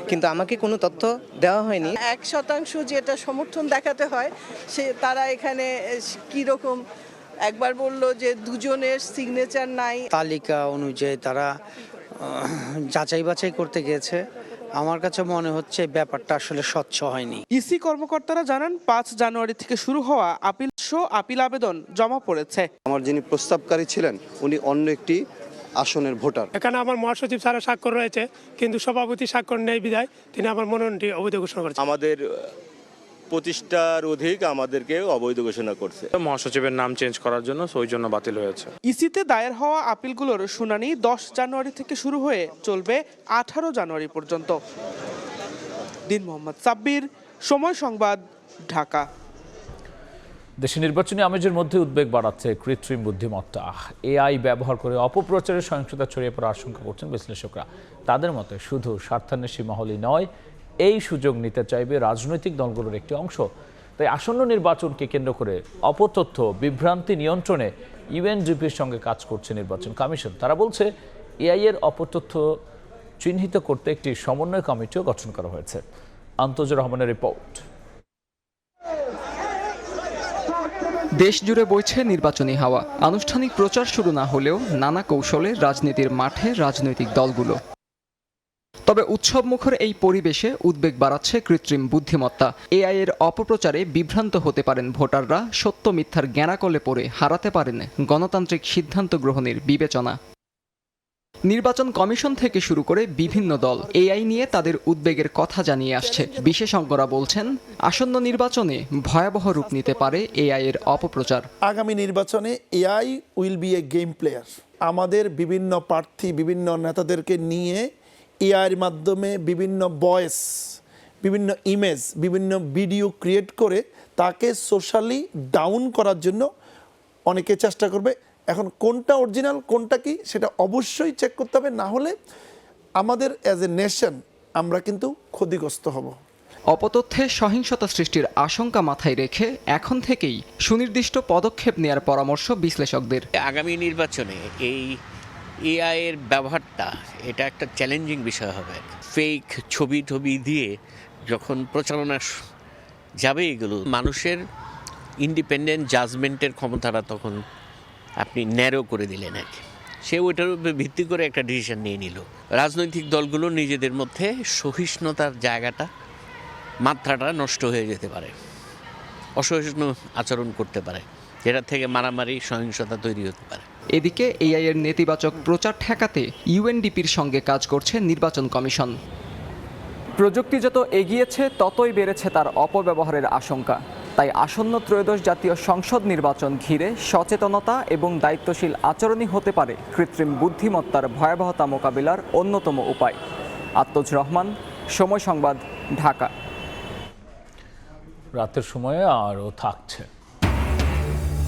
কিন্তু আমাকে কোনো তথ্য দেওয়া হয়নি। 1% যেটা সমর্থন দেখাতে হয় সে তারা এখানে কি রকম একবার বলল যে 2 জনের সিগনেচার নাই। তালিকা অনুযায়ী তারা যাচাই বাছাই করতে গিয়েছে। আমার কাছে মনে হচ্ছে ব্যাপারটা আসলে স্বচ্ছ হয়নি। ইসি কর্মকর্তারা জানান 5 জানুয়ারি থেকে শুরু হওয়া আপিল আবেদন জমা পড়েছে। আমার যিনি প্রস্তাবকারী ছিলেন উনি অন্য একটি আসনের ভোটার। এখানে আমার মহাসচিব স্যারের স্বাক্ষর রয়েছে, কিন্তু সভাপতি স্বাক্ষর নেই বিধায় তিনি আমার মনোনয়নটি অবৈধ ঘোষণা করেছেন। আমাদের 25টার অধিক আমাদেরকে অবৈধ ঘোষণা করছে। মহাসচিবের নাম চেঞ্জ করার জন্য ওই জন্য বাতিল হয়েছে। ইসিতে দায়ের হওয়া আপিলগুলোর শুনানি 10 জানুয়ারি থেকে শুরু হয়ে চলবে 18 জানুয়ারি পর্যন্ত। দিন মোহাম্মদ সাব্বির, সময় সংবাদ, ঢাকা। দেশে নির্বাচনী আমেজের মধ্যে উদ্বেগ বাড়াচ্ছে কৃত্রিম বুদ্ধিমত্তা। এআই ব্যবহার করে অপপ্রচারের সহিংসতা ছড়িয়ে পড়ার আশঙ্কা করছেন বিশ্লেষকরা। তাদের মতে শুধু স্বার্থান্বেষী মহলই নয়, এই সুযোগ নিতে চাইবে রাজনৈতিক দলগুলোর একটি অংশ। তাই আসন্ন নির্বাচনকে কেন্দ্র করে অপতথ্য বিভ্রান্তি নিয়ন্ত্রণে ইউএনডিপির সঙ্গে কাজ করছে নির্বাচন কমিশন। তারা বলছে এআই এর অপতথ্য চিহ্নিত করতে একটি সমন্বয় কমিটিও গঠন করা হয়েছে। আন্তজুর রহমানের রিপোর্ট। দেশ জুড়ে বইছে নির্বাচনী হাওয়া। আনুষ্ঠানিক প্রচার শুরু না হলেও নানা কৌশলে রাজনীতির মাঠে রাজনৈতিক দলগুলো। তবে উৎসবমুখর এই পরিবেশে উদ্বেগ বাড়াচ্ছে কৃত্রিম বুদ্ধিমত্তা। এআই এর অপপ্রচারে বিভ্রান্ত হতে পারেন ভোটাররা, সত্য মিথ্যার জ্ঞানাকলে পড়ে হারাতে পারেন গণতান্ত্রিক সিদ্ধান্ত গ্রহণের বিবেচনা। নির্বাচন কমিশন থেকে শুরু করে বিভিন্ন দল এআই নিয়ে তাদের উদ্বেগের কথা জানিয়ে আসছে। বিশেষজ্ঞরা বলছেন আসন্ন নির্বাচনে ভয়াবহ রূপ নিতে পারে এআই এর অপপ্রচার। আগামী নির্বাচনে AI will B A game player. আমাদের বিভিন্ন প্রার্থী, বিভিন্ন নেতাদেরকে নিয়ে এআইয়ের মাধ্যমে বিভিন্ন ভয়েস, বিভিন্ন ইমেজ, বিভিন্ন ভিডিও ক্রিয়েট করে তাকে সোশ্যালি ডাউন করার জন্য অনেকে চেষ্টা করবে। এখন কোনটা অরিজিনাল কোনটা কি সেটা অবশ্যই চেক করতে হবে, না হলে আমাদের অ্যাজ এ নেশন আমরা কিন্তু ক্ষতিগ্রস্ত হব। অপতথ্যে সহিংসতা সৃষ্টির আশঙ্কা মাথায় রেখে এখন থেকেই সুনির্দিষ্ট পদক্ষেপ নেওয়ার পরামর্শ বিশ্লেষকদের। আগামী নির্বাচনে এই এআই এর ব্যবহারটা এটা একটা চ্যালেঞ্জিং বিষয় হবে। ফেক ছবি দিয়ে যখন প্রচারণা যাবে, এগুলো মানুষের ইন্ডিপেন্ডেন্ট জাজমেন্টের ক্ষমতাটা তখন আপনি ন্যারো করে দিলেন আর কি। সে ওইটার উপরে ভিত্তি করে একটা ডিসিশন নিয়ে নিল। রাজনৈতিক দলগুলো নিজেদের মধ্যে সহিষ্ণুতার জায়গাটা, মাত্রাটা নষ্ট হয়ে যেতে পারে, অসহিষ্ণু আচরণ করতে পারে, যেটা থেকে মারামারি সহিংসতা তৈরি হতে পারে। এদিকে এআই এর নেতিবাচক প্রচার ঠেকাতে ইউএনডিপির সঙ্গে কাজ করছে নির্বাচন কমিশন। প্রযুক্তি যত এগিয়েছে ততই বেড়েছে তার অপব্যবহারের আশঙ্কা। তাই আসন্ন ত্রয়োদশ জাতীয় সংসদ নির্বাচন ঘিরে সচেতনতা এবং দায়িত্বশীল আচরণই হতে পারে কৃত্রিম বুদ্ধিমত্তার ভয়াবহতা মোকাবিলার অন্যতম উপায়। আন্তজুর রহমান, সময় সংবাদ, ঢাকা। রাতের সময়ে আরও থাকছে।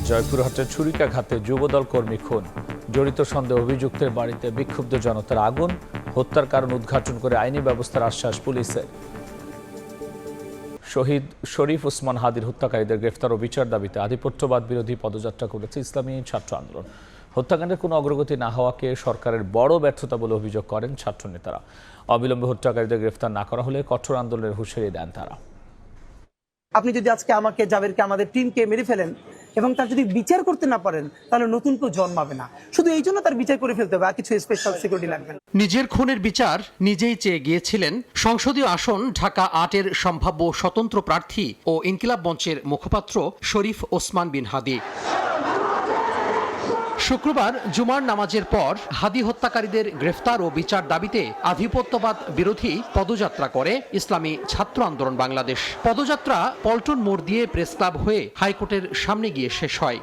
জয়পুরহাটের ছুরিকাঘাতে যুবদল কর্মী খুন, জড়িত সন্দেহ অভিযুক্তের বাড়িতে বিক্ষুব্ধ জনতার আগুন, হত্যার কারণ উদ্ঘাটন করে আইনি ব্যবস্থার আশ্বাস পুলিশের। শহীদ শরীফ ওসমান হাদির হত্যাকারীদের গ্রেফতার ও বিচার দাবিতে আধিপত্যবাদ বিরোধী পদযাত্রা করেছে ইসলামী ছাত্র আন্দোলন। হত্যাকাণ্ডের কোনো অগ্রগতি না হওয়াকে সরকারের বড় ব্যর্থতা বলে অভিযোগ করেন ছাত্র নেতারা। অবিলম্বে হত্যাকারীদের গ্রেফতার না করা হলে কঠোর আন্দোলনের হুঁশিয়ারি দেন তারা। আপনি যদি আজকে আমাকে, জাবেরকে, আমাদের টিমকে মেরে ফেলেন এবং তার যদি বিচার করতে না পারেন, তাহলে নতুন কেউ জন্মাবে না। শুধু এই জন্য তার বিচার করে ফেলতে হবে, আর কিছু স্পেশাল সিকিউরিটি লাগবে না। নিজের খুনের বিচার নিজেই চেয়ে গিয়েছিলেন সংসদীয় আসন ঢাকা 8-এর সম্ভাব্য স্বতন্ত্র প্রার্থী ও ইনকিলাব মঞ্চের মুখপাত্র শরীফ ওসমান বিন হাদি। শুক্রবার জুমার নামাজের পর হাদি হত্যাকারীদের গ্রেফতার ও বিচার দাবিতে আধিপত্যবাদ বিরোধী পদযাত্রা করে ইসলামী ছাত্র আন্দোলন বাংলাদেশ। পদযাত্রা পল্টন মোড় দিয়ে প্রেস ক্লাব হয়ে হাইকোর্টের সামনে গিয়ে শেষ হয়।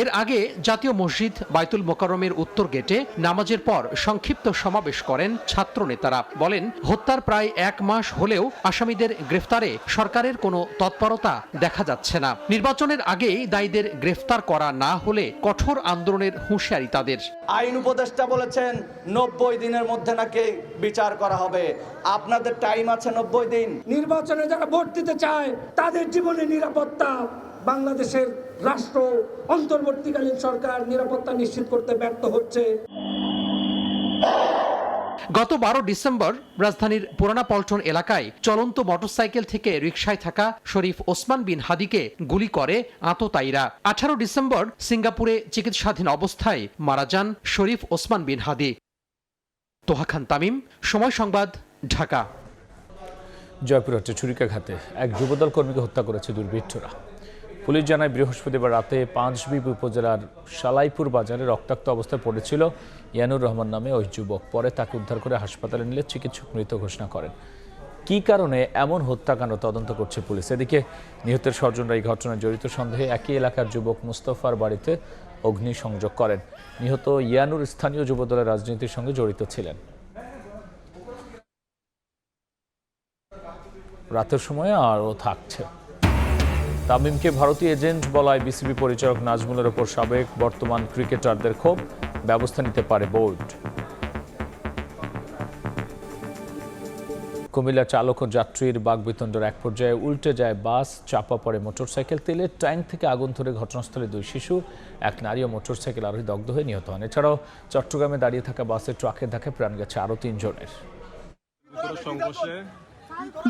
এর আগে জাতীয় মসজিদ বায়তুল মোকাররমের উত্তর গেটে নামাজের পর সংক্ষিপ্ত সমাবেশ করেন ছাত্র নেতারা। বলেন, হত্যার প্রায় 1 মাস হলেও আসামিদের গ্রেফতারে সরকারের কোনো তৎপরতা দেখা যাচ্ছে না। নির্বাচনের আগেই দায়ীদের গ্রেফতার করা না হলে কঠোর আন্দোলনের হুঁশিয়ারি তাদের। আইন উপদেষ্টা বলেছেন 90 দিনের মধ্যে নাকি বিচার করা হবে। আপনাদের টাইম আছে 90 দিন। নির্বাচনে যারা ভোট দিতে চায় তাদের জীবনের নিরাপত্তা বাংলাদেশের রাষ্ট্র অন্তর্বর্তীকালীন সরকার নিরাপত্তা নিশ্চিত করতে ব্যর্থ হচ্ছে। গত 12 ডিসেম্বর রাজধানীর পুরানা পল্টন এলাকায় চলন্ত মোটরসাইকেল থেকে রিকশায় থাকা শরীফ ওসমান বিন হাদিকে গুলি করে আততায়ীরা। 18 ডিসেম্বর সিঙ্গাপুরে চিকিৎসাধীন অবস্থায় মারা যান শরীফ ওসমান বিন হাদি। তোহা খান তামিম, সময় সংবাদ, ঢাকা। জয়পুরহাটে ছুরিকাঘাতে এক যুবদল কর্মীকে হত্যা করেছে দুর্বৃত্তরা। পুলিশ জানায়, বৃহস্পতিবার রাতে পাঁচবিবি উপজেলার সালাইপুর বাজারে রক্তাক্ত অবস্থায় পড়েছিল ইয়ানুর রহমান নামে ওই যুবক। পরে তাকে উদ্ধার করে হাসপাতালে নিলে চিকিৎসক মৃত ঘোষণা করেন। কী কারণে এমন হত্যাকাণ্ড তদন্ত করছে পুলিশ। এদিকে নিহতের স্বজনরা এই ঘটনায় জড়িত সন্দেহে একই এলাকার যুবক মুস্তফার বাড়িতে অগ্নিসংযোগ করেন। নিহত ইয়ানুর স্থানীয় যুবদলের রাজনীতির সঙ্গে জড়িত ছিলেন। রাতের সময় আরও থাকছে। তামিমকে ভারতীয় এজেন্ট বলায় বিসিবি পরিচালক নাজমুলের ওপর সাবেক বর্তমান ক্রিকেটারদের ক্ষোভ, ব্যবস্থা নিতে পারে বোর্ড। কুমিল্লা চালক ও যাত্রীর বাকবিতণ্ডার এক পর্যায়ে উল্টে যায় বাস, চাপা পড়ে মোটরসাইকেল। তেলের ট্যাঙ্ক থেকে আগুন ধরে ঘটনাস্থলে 2 শিশু, এক নারী ও মোটরসাইকেল আরোহী দগ্ধ হয়ে নিহত হন। এছাড়াও চট্টগ্রামে দাঁড়িয়ে থাকা বাসের ট্রাকের ধাক্কায় প্রাণ গেছে আরও 3 জনের।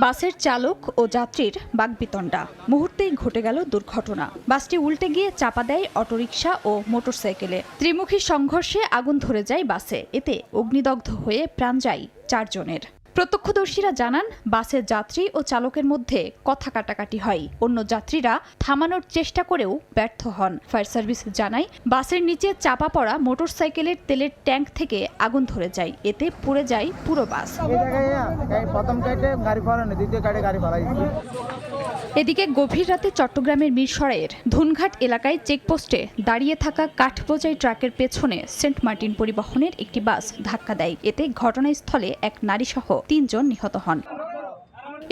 বাসের চালক ও যাত্রীর বাকবিতণ্ডা, মুহূর্তেই ঘটে গেল দুর্ঘটনা। বাসটি উল্টে গিয়ে চাপা দেয় অটোরিকশা ও মোটরসাইকেলে। ত্রিমুখী সংঘর্ষে আগুন ধরে যায় বাসে। এতে অগ্নিদগ্ধ হয়ে প্রাণ যায় 4 জনের। প্রত্যক্ষদর্শীরা জানান, বাসের যাত্রী ও চালকের মধ্যে কথা কাটাকাটি হয়। অন্য যাত্রীরা থামানোর চেষ্টা করেও ব্যর্থ হন। ফায়ার সার্ভিস জানায়, বাসের নিচে চাপা পড়া মোটরসাইকেলের তেলের ট্যাঙ্ক থেকে আগুন ধরে যায়। এতে পুড়ে যায় পুরো বাস। এদিকে গভীর রাতে চট্টগ্রামের মিরসরাইয়ের ধুনঘাট এলাকায় চেকপোস্টে দাঁড়িয়ে থাকা কাঠবোঝাই ট্রাকের পেছনে সেন্ট মার্টিন পরিবহনের একটি বাস ধাক্কা দেয়। এতে ঘটনাস্থলে এক নারীসহ 3 জন নিহত হন।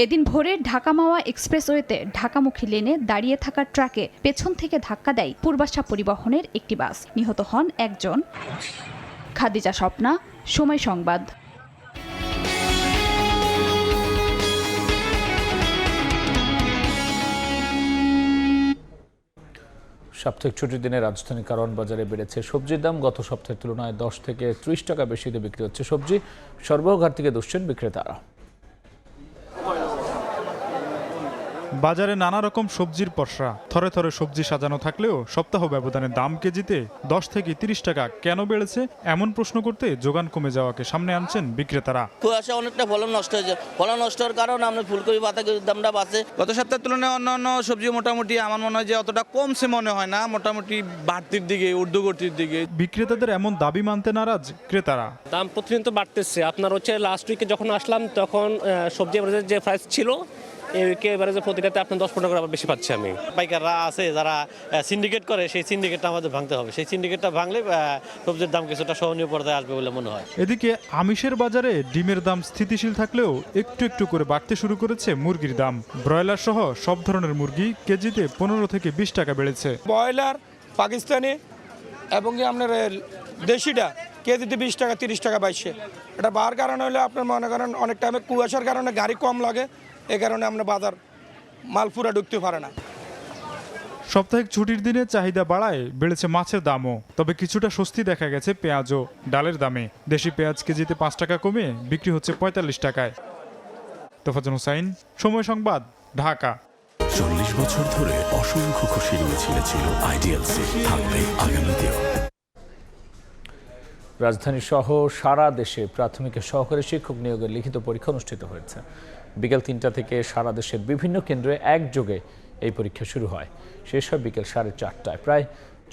এদিন ভোরে ঢাকা মাওয়া এক্সপ্রেসওয়েতে ঢাকামুখী লেনে দাঁড়িয়ে থাকা ট্রাকে পেছন থেকে ধাক্কা দেয় পূর্বাশা পরিবহনের একটি বাস। নিহত হন 1 জন। খাদিজা স্বপ্না, সময় সংবাদ। সাপ্তাহিক ছুটির দিনে রাজধানীর কারওয়ান বাজারে বেড়েছে সবজির দাম। গত সপ্তাহের তুলনায় 10 থেকে 30 টাকা বেশিতে বিক্রি হচ্ছে সবজি। সরবরাহঘাট থেকে দুষছেন বিক্রেতারা। বাজারে নানা রকম সবজির পসরা, থরে থরে সবজি সাজানো থাকলেও সপ্তাহ ব্যবধানে দাম কেজিতে 10 থেকে 30 টাকা কেন বেড়েছে এমন প্রশ্ন করতে যোগান কমে যাওয়াকে সামনে আনছেন বিক্রেতারা। কুয়াশা অনেকটা ফলন নষ্ট হয়েছে। ফলন নষ্ট হওয়ার কারণে আমরা ফুলকপি বাঁধাকপির দামটা বাড়ছে। গত সপ্তাহের তুলনায় অন্যান্য সবজি মোটামুটি আমার মনে হয় যে অতটা কমছে মনে হয় না, মোটামুটি বাড়তির দিকে, ঊর্ধ্বগতির দিকে। বিক্রেতাদের এমন দাবি মানতে নারাজ ক্রেতারা। দাম প্রতিনিয়ত বাড়তেছে। আপনার হচ্ছে লাস্ট উইকে যখন আসলাম তখন সবজি এভারেজের যে প্রাইস ছিল একে এভারেজে প্রতিটাতে আপনার 10-15 টাকা বেশি পাচ্ছি আমি। পাইকাররা আছে যারা সিন্ডিকেট করে, সেই সিন্ডিকেটটা আমাদের ভাঙতে হবে। সেই সিন্ডিকেটটা ভাঙলে সবজির দাম কিছুটা সহনীয় পর্যায়ে আসবে বলে মনে হয়। এদিকে আমিষের বাজারে ডিমের দাম স্থিতিশীল থাকলেও একটু একটু করে বাড়তে শুরু করেছে মুরগির দাম। ব্রয়লার সহ সব ধরনের মুরগি কেজিতে 15 থেকে 20 টাকা বেড়েছে। ব্রয়লার, পাকিস্তানি এবং আপনার দেশিটা কেজিতে 20 টাকা 30 টাকা বাইছে। এটা বাড়ার কারণে হলে আপনার মনে করেন অনেক টাইমে কুয়াশার কারণে গাড়ি কম লাগে, এ কারণে আমরা বাজার মাল পুরা ঢুকতে পারে না। সাপ্তাহিক ছুটির দিনে চাহিদা বাড়ায় বেড়েছে মাছের দামও। তবে কিছুটা স্বস্তি দেখা গেছে পেঁয়াজ ও ডালের দামে। দেশি পেঁয়াজ কেজিতে 5 টাকা কমে বিক্রি হচ্ছে 45 টাকায়। তোফাজ্জল হোসাইন, সময় সংবাদ, ঢাকা। 40 বছর ধরে অসংখ্য খুশির মিছিল ছিল আইডিয়ালসে, থাকবে আগামীতেও। রাজধানী সহ সারা দেশে প্রাথমিক সহকারী শিক্ষক নিয়োগের লিখিত পরীক্ষা অনুষ্ঠিত হয়েছে। বিকেল 3টা থেকে সারা দেশের বিভিন্ন কেন্দ্রে একযোগে এই পরীক্ষা শুরু হয়। শেষ হয় বিকেল 4:30টায়। প্রায়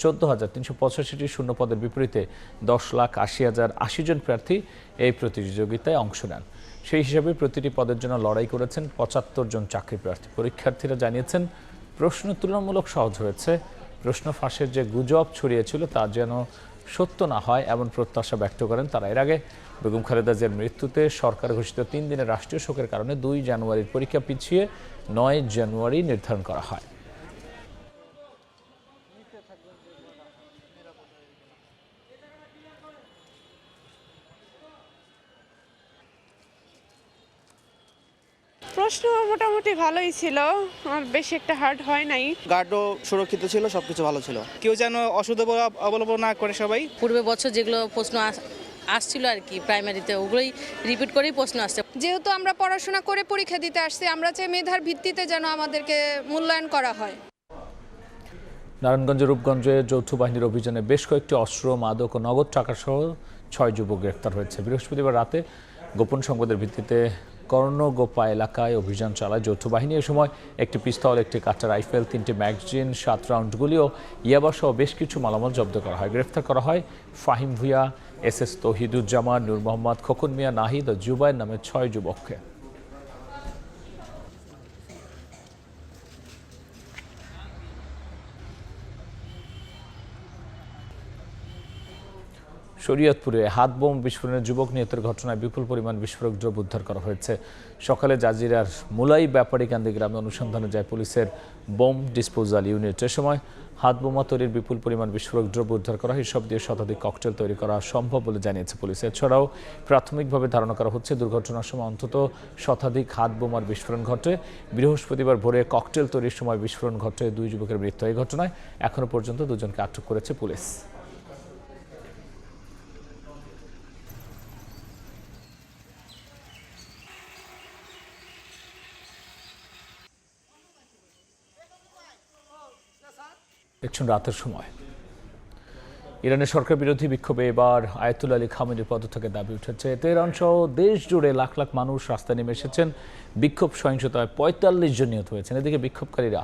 14,385টি শূন্য পদের বিপরীতে 10,80,080 জন প্রার্থী এই প্রতিযোগিতায় অংশ নেন। সেই হিসাবে প্রতিটি পদের জন্য লড়াই করেছেন 75 জন চাকরি প্রার্থী। পরীক্ষার্থীরা জানিয়েছেন, প্রশ্ন তুলনামূলক সহজ হয়েছে, প্রশ্ন ফাঁসের যে গুজব ছড়িয়েছিল তা যেন সত্য না হয় এমন প্রত্যাশা ব্যক্ত করেন তারা। এর আগে বেগম খালেদা জিয়ার মৃত্যুতে সরকার ঘোষিত 3 দিনের রাষ্ট্রীয় শোকের কারণে 2 জানুয়ারির পরীক্ষা পিছিয়ে 9 জানুয়ারি নির্ধারণ করা হয়। প্রশ্ন মোটামুটি ভালোই ছিল, আর বেশি একটা হার্ড হয় নাই। গার্ডও সুরক্ষিত ছিল, সবকিছু ভালো ছিল। কেউ যেন অসুবিধা অবলম্বন না করে সবাই। পূর্বে বছর যেগুলো প্রশ্ন আসছিল আর কি প্রাইমারিতে, ওগুলোই রিপিট করেই প্রশ্ন আসছে। যেহেতু আমরা পড়াশোনা করে পরীক্ষা দিতে আসছি, আমরা চাই মেধার ভিত্তিতে যেন আমাদেরকে মূল্যায়ন করা হয়। নারায়ণগঞ্জের রূপগঞ্জে যৌথ বাহিনীর অভিযানে বেশ কয়েকটি অস্ত্র, মাদক ও নগদ টাকা সহ 6 যুবক গ্রেফতার হয়েছে। বৃহস্পতিবার রাতে গোপন সংবাদের ভিত্তিতে কর্ণগোপা এলাকায় অভিযান চালায় যৌথ বাহিনী। এ সময় একটি পিস্তল, একটি কাঁটা রাইফেল, 3টি ম্যাগাজিন, 7 রাউন্ড গুলি ও ইয়াবা সহ বেশ কিছু মালামাল জব্দ করা হয়। গ্রেফতার করা হয় ফাহিম ভুঁইয়া, SS তৌহিদুজ্জামান, নূর মোহাম্মদ, খোকন মিয়া, নাহিদ ও জুবাইর নামে 6 যুবককে। শরীয়তপুরে হাত বোম বিস্ফোরণে যুবক নিহতের ঘটনায় বিপুল পরিমাণ বিস্ফোরক দ্রব্য উদ্ধার করা হয়েছে। সকালে জাজিরার মুলাই ব্যাপারীকান্দি গ্রামে অনুসন্ধানে যায় পুলিশের বোম ডিসপোজাল ইউনিট। এ সময় হাত বোমা তৈরির বিপুল পরিমাণ বিস্ফোরক দ্রব্য উদ্ধার করা হয়। এসব দিয়ে শতাধিক ককটেল তৈরি করা সম্ভব বলে জানিয়েছে পুলিশ। এছাড়াও প্রাথমিকভাবে ধারণা করা হচ্ছে দুর্ঘটনার সময় অন্তত শতাধিক হাত বোমার বিস্ফোরণ ঘটে। বৃহস্পতিবার ভোরে ককটেল তৈরির সময় বিস্ফোরণ ঘটে 2 যুবকের মৃত্যু। এই ঘটনায় এখনো পর্যন্ত 2 জনকে আটক করেছে পুলিশ। দেখছেন রাতের সময়। ইরানের সরকার বিরোধী বিক্ষোভে এবার আয়াতুল্লাহ আলী খামেনির পদত্যাগের দাবি উঠেছে। তেহরান সহ দেশ জুড়ে লাখ লাখ মানুষ রাস্তায় নেমে এসেছেন। বিক্ষোভ সহিংসতায় 45 জন নিহত হয়েছেন। এদিকে বিক্ষোভকারীরা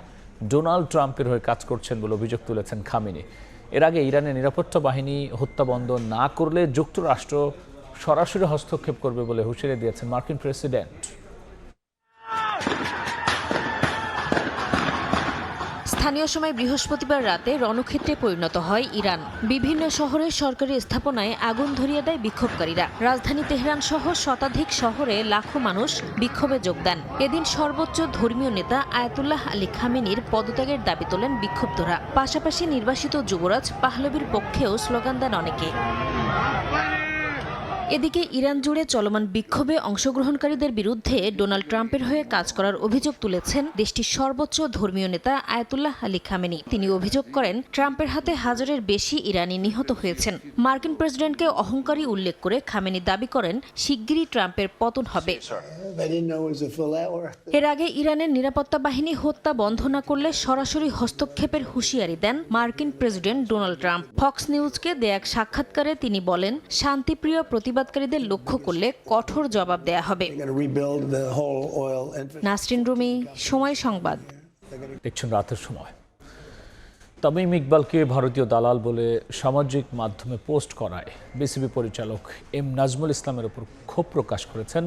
ডোনাল্ড ট্রাম্পের হয়ে কাজ করছেন বলে অভিযোগ তুলেছেন খামেনি। এর আগে ইরানের নিরাপত্তা বাহিনী হত্যা বন্ধ না করলে যুক্তরাষ্ট্র সরাসরি হস্তক্ষেপ করবে বলে হুঁশিয়ারি দিয়েছেন মার্কিন প্রেসিডেন্ট। স্থানীয় সময় বৃহস্পতিবার রাতে রণক্ষেত্রে পরিণত হয় ইরান। বিভিন্ন শহরের সরকারি স্থাপনায় আগুন ধরিয়ে দেয় বিক্ষোভকারীরা। রাজধানী তেহরান সহ শতাধিক শহরে লাখো মানুষ বিক্ষোভে যোগ দেন। এদিন সর্বোচ্চ ধর্মীয় নেতা আয়াতুল্লাহ আলী খামেনির পদত্যাগের দাবি তোলেন বিক্ষুব্ধরা। পাশাপাশি নির্বাসিত যুবরাজ পাহলভির পক্ষেও স্লোগান দেন অনেকে। এদিকে ইরান জুড়ে চলমান বিক্ষোভে অংশগ্রহণকারীদের বিরুদ্ধে ডোনাল্ড ট্রাম্পের হয়ে কাজ করার অভিযোগ তুলেছেন দেশটির সর্বোচ্চ ধর্মীয় নেতা আয়াতুল্লাহ আলী খামেনি। তিনি অভিযোগ করেন ট্রাম্পের হাতে হাজারের বেশি ইরানি নিহত হয়েছেন। মার্কিন প্রেসিডেন্টকে অহংকারী উল্লেখ করে খামেনি দাবি করেন শিগগিরই ট্রাম্পের পতন হবে। এর আগে ইরানের নিরাপত্তা বাহিনী হত্যা বন্ধ না করলে সরাসরি হস্তক্ষেপের হুঁশিয়ারি দেন মার্কিন প্রেসিডেন্ট ডোনাল্ড ট্রাম্প। ফক্স নিউজকে দেয়া এক সাক্ষাৎকারে তিনি বলেন শান্তিপ্রিয় প্রতিবাদকারীদের লক্ষ্য করলে কঠোর জবাব দেয়া হবে। নাসরিন রুমি, সময় সংবাদ। দেখছেন রাতের সময়। তামিম ইকবালকে ভারতীয় দালাল বলে সামাজিক মাধ্যমে পোস্ট করায় বিসিবি পরিচালক এম নাজমুল ইসলামের উপর ক্ষোভ প্রকাশ করেছেন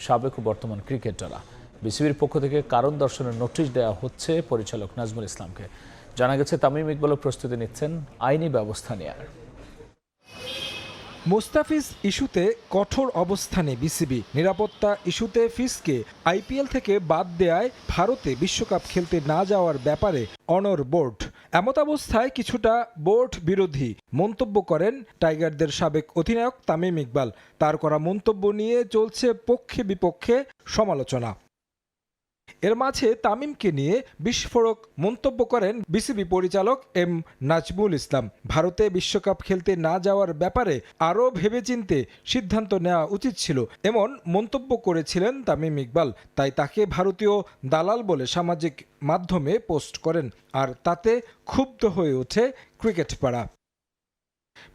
সাবেক ও বর্তমান ক্রিকেটাররা। বিসিবির পক্ষ থেকে কারণ দর্শনের নোটিশ দেওয়া হচ্ছে পরিচালক নাজমুল ইসলামকে। জানা গেছে তামিম ইকবালও প্রস্তুতি নিচ্ছেন আইনি ব্যবস্থা নেওয়ার। মুস্তাফিজ ইস্যুতে কঠোর অবস্থানে বিসিবি। নিরাপত্তা ইস্যুতে ফিসকে আইপিএল থেকে বাদ দেয়ায় ভারতে বিশ্বকাপ খেলতে না যাওয়ার ব্যাপারে অনড় বোর্ড। এমতাবস্থায় কিছুটা বোর্ড বিরোধী মন্তব্য করেন টাইগারদের সাবেক অধিনায়ক তামিম ইকবাল। তার করা মন্তব্য নিয়ে চলছে পক্ষে বিপক্ষে সমালোচনা। এর মাঝে তামিমকে নিয়ে বিস্ফোরক মন্তব্য করেন বিসিবি পরিচালক এম নাজমুল ইসলাম। ভারতে বিশ্বকাপ খেলতে না যাওয়ার ব্যাপারে আরও ভেবেচিন্তে সিদ্ধান্ত নেওয়া উচিত ছিল এমন মন্তব্য করেছিলেন তামিম ইকবাল। তাই তাকে ভারতীয় দালাল বলে সামাজিক মাধ্যমে পোস্ট করেন, আর তাতে ক্ষুব্ধ হয়ে ওঠে ক্রিকেট পাড়া।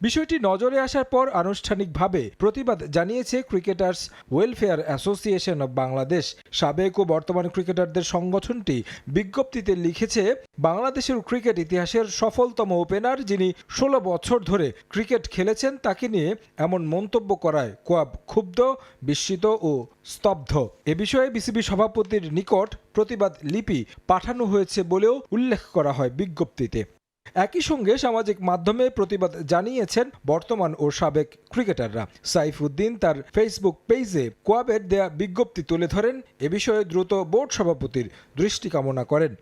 বিষয়টি নজরে আসার পর আনুষ্ঠানিকভাবে প্রতিবাদ জানিয়েছে cricketers welfare association of Bangladesh. সাবেক ও বর্তমান ক্রিকেটারদের সংগঠনটি বিজ্ঞপ্তিতে লিখেছে, বাংলাদেশের ক্রিকেট ইতিহাসের সফলতম ওপেনার যিনি 16 বছর ধরে ক্রিকেট খেলেছেন তাকে নিয়ে এমন মন্তব্য করায় কোয়াব ক্ষুব্ধ, বিস্মিত ও স্তব্ধ। এ বিষয়ে বিসিবি সভাপতির নিকট প্রতিবাদ লিপি পাঠানো হয়েছে বলেও উল্লেখ করা হয় বিজ্ঞপ্তিতে। একই সঙ্গে সামাজিক মাধ্যমে প্রতিবাদ জানিয়েছেন বর্তমান ও সাবেক ক্রিকেটাররা। সাইফুদ্দিন তার ফেসবুক পেজে কোয়াবের দেয়া বিজ্ঞপ্তি তুলে ধরেন, এ বিষয়ে দ্রুত বোর্ড সভাপতির দৃষ্টি কামনা করেন।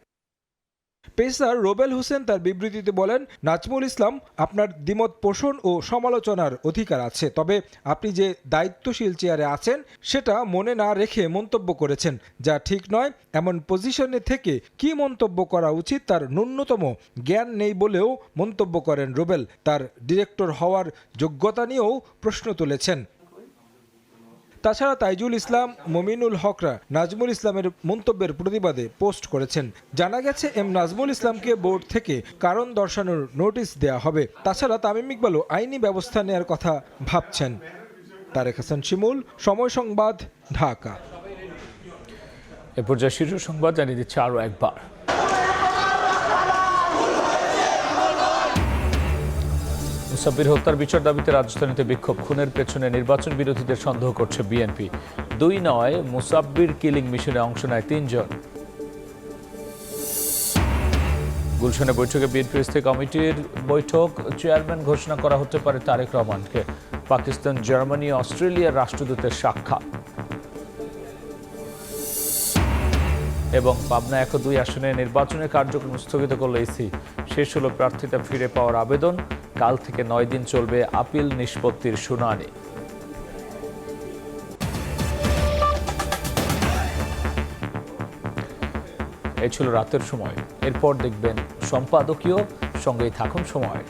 পেসার রোবেল হোসেন তার বিবৃতিতে বলেন, নাজমুল ইসলাম, আপনার দ্বিমত পোষণ ও সমালোচনার অধিকার আছে, তবে আপনি যে দায়িত্বশীল চেয়ারে আছেন সেটা মনে না রেখে মন্তব্য করেছেন, যা ঠিক নয়। এমন পজিশনে থেকে কি মন্তব্য করা উচিত তার ন্যূনতম জ্ঞান নেই বলেও মন্তব্য করেন রোবেল। তার ডিরেক্টর হওয়ার যোগ্যতা নিয়েও প্রশ্ন তুলেছেন। তাছাড়া তাইজুল ইসলাম, মমিনুল হকরা নাজমুল ইসলামের মন্তব্যের প্রতিবাদে পোস্ট করেছেন। জানা গেছে নাজমুল ইসলামকে বোর্ড থেকে কারণ দর্শানোর নোটিশ দেয়া হবে। তাছাড়া তামিম ইকবালও আইনি ব্যবস্থা নেওয়ার কথা ভাবছেন। তারেক হাসান শিমুল, সময় সংবাদ, ঢাকা। এ পর্যায়ে শীর্ষ সংবাদ জানিয়ে দিচ্ছে আরও একবার। মুসাব্বির হত্যার বিচার দাবিতে রাজধানীতে বিক্ষোভ। খুনের পেছনে নির্বাচন বিরোধীদের সন্দেহ করছে বিএনপি। 2 নয়, মুসাব্বির কিলিং মিশনে অংশ নেয় 3 জন। গুলশানে বৈঠকে বিএনপি স্থায়ী কমিটির বৈঠক। চেয়ারম্যান ঘোষণা করা হতে পারে তারেক রহমানকে। পাকিস্তান, জার্মানি, অস্ট্রেলিয়ার রাষ্ট্রদূতের সাক্ষাৎ। এবং পাবনা 1 ও 2 আসনে নির্বাচনের কার্যক্রম স্থগিত করল ইসি। শেষ হলো প্রার্থিতা ফিরে পাওয়ার আবেদন। কাল থেকে 9 দিন চলবে আপিল নিষ্পত্তির শুনানি। এই ছিল রাতের সময়। এরপর দেখবেন সম্পাদকীয়। সঙ্গেই থাকুন সময়।